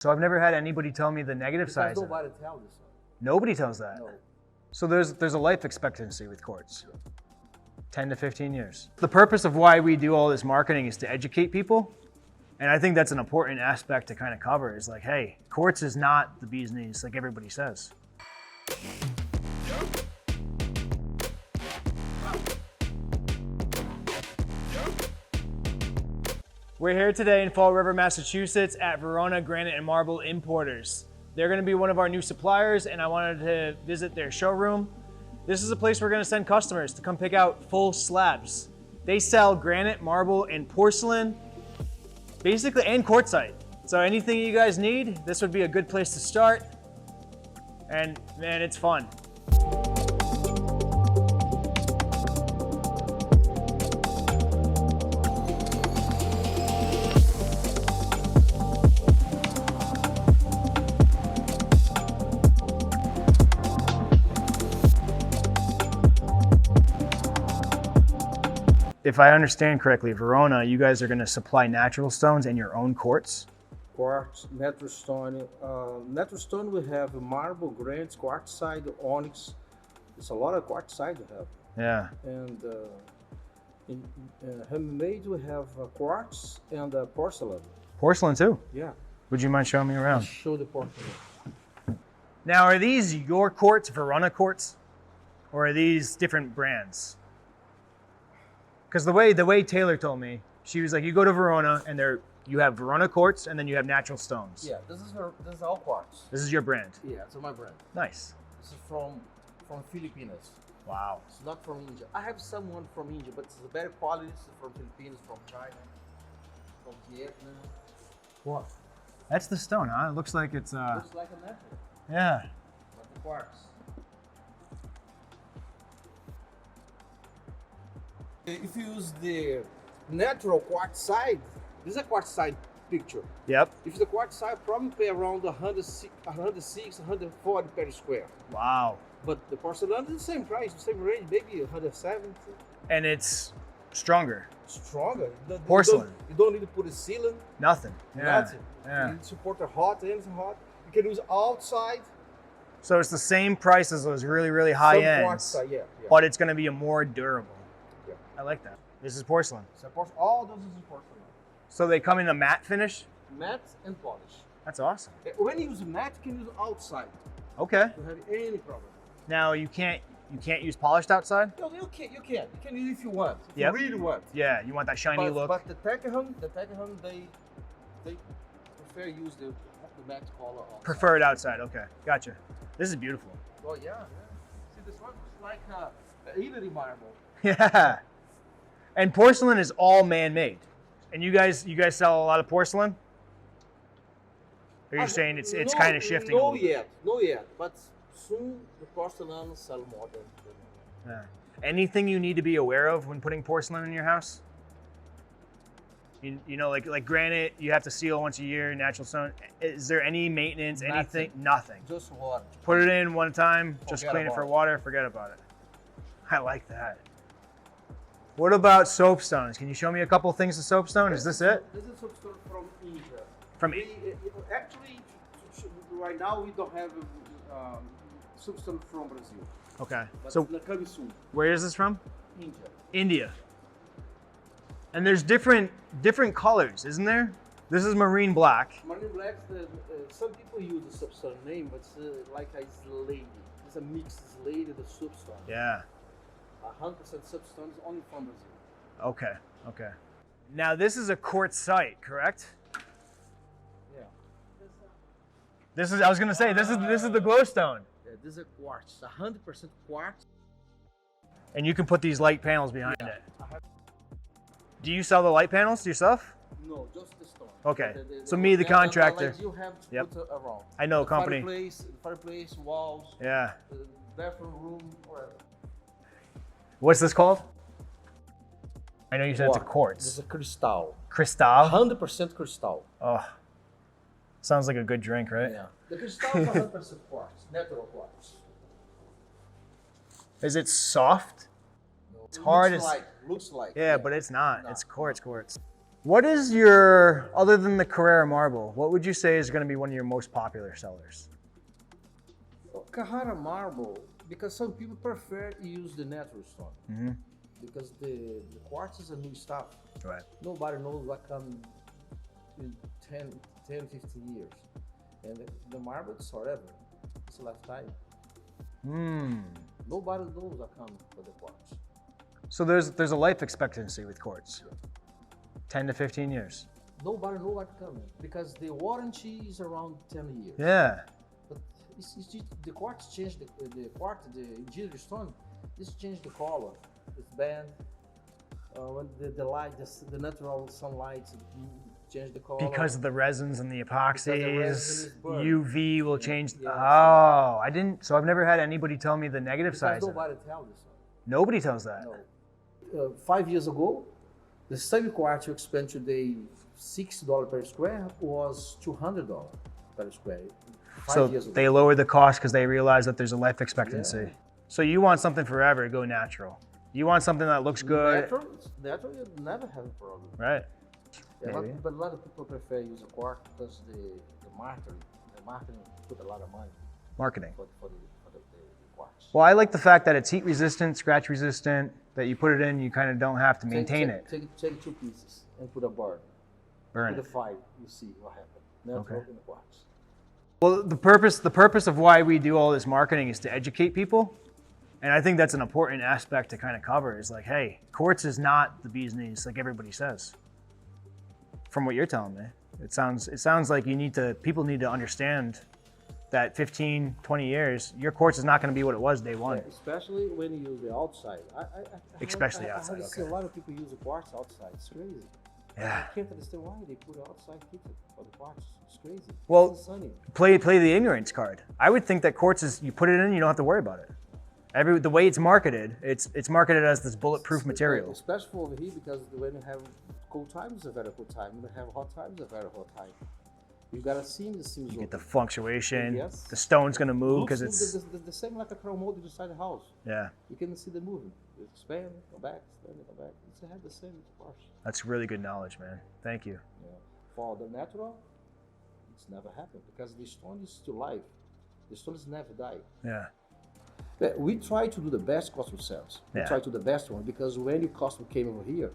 So I've never had anybody tell me the negative side. Nobody tells this. Nobody tells that. No. So there's a life expectancy with quartz. 10 to 15 years. The purpose of why we do all this marketing is to educate people. And I think that's an important aspect to kind of cover is like, hey, quartz is not the bee's knees like everybody says. We're here today in Fall River, Massachusetts at Verona Granite and Marble Importers. They're gonna be one of our new suppliers and I wanted to visit their showroom. This is a place we're gonna send customers to come pick out full slabs. They sell granite, marble, and porcelain, basically, and quartzite. So anything you guys need, this would be a good place to start. And man, it's fun. If I understand correctly, Verona, you guys are going to supply natural stones and your own quartz? Quartz, natural stone. Natural stone we have marble, granite, quartzite, onyx. It's a lot of quartzite we have. Yeah. And in handmade we have quartz and porcelain. Porcelain too? Yeah. Would you mind showing me around? I'll show the porcelain. Now, are these your quartz, Verona quartz? Or are these different brands? Because the way Taylor told me, she was like, you go to Verona and you have Verona quartz and then you have natural stones. Yeah, this is all quartz. This is your brand. Yeah, it's my brand. Nice. This is from Philippines. Wow. It's not from India. I have someone from India, but it's a better quality. It's from Philippines, from China, from Vietnam. What? That's the stone, huh? It looks like it's Looks like a natural. Yeah. Like the quartz. If you use the natural quartzite, this is a quartzite picture. Yep. If the quartzite, probably pay around 106, 140 per square. Wow. But the porcelain is the same price, the same range, maybe 170. And it's stronger. Stronger. Porcelain. You don't need to put a ceiling. Nothing. Yeah. Nothing. Yeah. You need to support a hot, anything hot. You can use outside. So it's the same price as those really, really high ends, yeah. but it's going to be a more durable. Yeah. I like that. This is porcelain. So all those is porcelain. So they come in a matte finish? Matte and polish. That's awesome. When you use matte, you can use outside. Okay. Don't have any problem. Now you can't use polished outside? No, you can. You can use if you want. If Yep. you really want. Yeah, you want that shiny look. But the Tekahon, they prefer use the matte color. Outside. Prefer it outside. Okay, gotcha. This is beautiful. Oh yeah. See, this one is like Italy marble. Yeah. And porcelain is all man-made. And you guys sell a lot of porcelain? Or are you saying it's kind of shifting? No yet. But soon the porcelain sell more than. Yeah. Anything you need to be aware of when putting porcelain in your house? You know, like granite, you have to seal once a year. Natural stone. Is there any maintenance? Anything? Nothing. Just water. Put it in one time. Just Forget clean it about for it. water. Forget about it. I like that. What about soapstones? Can you show me a couple things of soapstone? Is this it? This is soapstone from India. From Actually, right now we don't have soapstone from Brazil. Okay. But So it's coming soon. where is this from? India. India. And there's different colors, isn't there? This is marine black. Marine black. Some people use the soapstone name, but it's like a slate. It's a mixed slate of the soapstone. Yeah. 100% soapstone is only from Brazil. Okay. Okay. Now this is a quartzite, correct? Yeah. This is. I was gonna say this is the glowstone. Yeah, this is a quartz. 100% quartz. And you can put these light panels behind Yeah. it. Do you sell the light panels yourself? No, just the stone. Okay. So me, the contractor. Lights you have to Yep. put around. I know a The company. Fireplace, walls, Yeah. bathroom room, whatever. What's this called? I know you said it's a This quartz. is a crystal. Crystal. 100% crystal. Oh, sounds like a good drink, right? Yeah. The crystal is 100% quartz, natural quartz. Is it soft? No, It's hard Looks as- like. Yeah, but it's not. No. It's quartz. What is your, other than the Carrara marble, what would you say is going to be one of your most popular sellers? Carrara marble, because some people prefer to use the natural stone. Mm-hmm. Because the quartz is a new stuff. Right. Nobody knows what comes in 10, 15 years. And the marble is forever. It's a lifetime. Nobody knows what comes for the quartz. So there's a life expectancy with quartz. 10 to 15 years. Nobody knows what comes because the warranty is around 10 years. Yeah. But it's the quartz changed the quartz, the engineered stone, this changed the color. It's banned. When the light, the natural sunlight change the color. Because of the resins and the epoxies, burn. UV will change. Yeah. Oh, I didn't. So I've never had anybody tell me the negative sides. Nobody tells this. Nobody tells that. No. 5 years ago, the same quartz you spend today $60 per square was $200 per square. 5 years ago. They lowered the cost because they realized that there's a life expectancy. Yeah. So you want something forever, go natural. You want something that looks good. Natural, you never have a problem. Right. Yeah, but a lot of people prefer use a quartz because the marketing put a lot of money. Marketing. For the quartz. Well, I like the fact that it's heat resistant, scratch resistant, that you put it in, you kind of don't have to maintain it. Take 2 pieces and put a board. Burn Put it. a fire, you see what happens. Natural in the quartz. Well, the purpose of why we do all this marketing is to educate people. And I think that's an important aspect to kind of cover is like, hey, quartz is not the bee's knees like everybody says. From what you're telling me, it sounds like people need to understand that 15, 20 years, your quartz is not going to be what it was day one. Yeah, especially when you use the outside. Especially I outside, see a lot of people use the quartz outside. It's crazy. Yeah. I can't understand why they put outside filter for the quartz. It's crazy. Well, it's sunny. play the ignorance card. I would think that quartz is, you put it in, you don't have to worry about it. The way it's marketed, it's marketed as this bulletproof material. Especially over here because when you have cold times, it's a very cold time. When you have hot times, it's a very hot time. You gotta see the seams. You get the fluctuation. Yes. The stone's gonna move because it's the same like a crown mold inside the house. Yeah. You can see the movement. It expand, go back, expand, go back. It's have the same part. That's really good knowledge, man. Thank you. Yeah. For the natural, it's never happened because the stone is still life. The stone is never die. Yeah. But we try to do the best customer service. We Yeah. try to do the best one because when your customer came over here,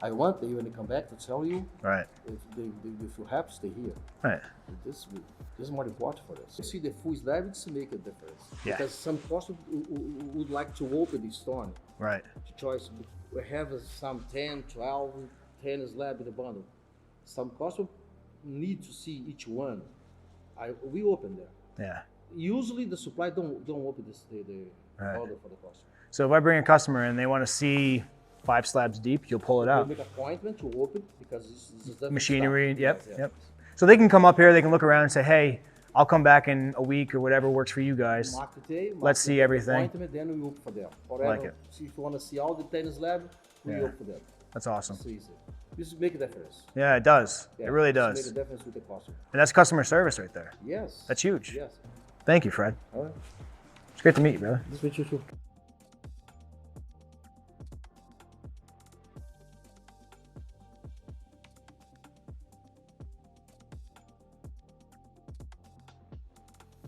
I want them when they come back to tell you Right. if they feel happy, stay here. Right. This is more important for us. You see the full slab, it's make a difference. Yeah. Because some customers would like to open the stone. Right. To choice, we have some 10, 12, 10 slab in the bundle. Some customers need to see each one. We open them. Yeah. Usually the supply don't open the Right. order for the customer. So if I bring a customer and they want to see 5 slabs deep, you'll pull it We out. make appointment to open because this is different Machinery. stuff. Yep. Yep. So they can come up here, they can look around and say, hey, I'll come back in a week or whatever works for you guys. Mark the day, Let's see everything. Appointment, then we open for them. Whatever. Like it. See if you want to see all the 10 slab, we Yeah. open for them. That's awesome. It's easy. This make a difference. Yeah, it does. Yeah, It really this does. Make a difference with the customer. And that's customer service right there. Yes. That's huge. Yes. Thank you, Fred. All right. It's great to meet you, brother. This with you too.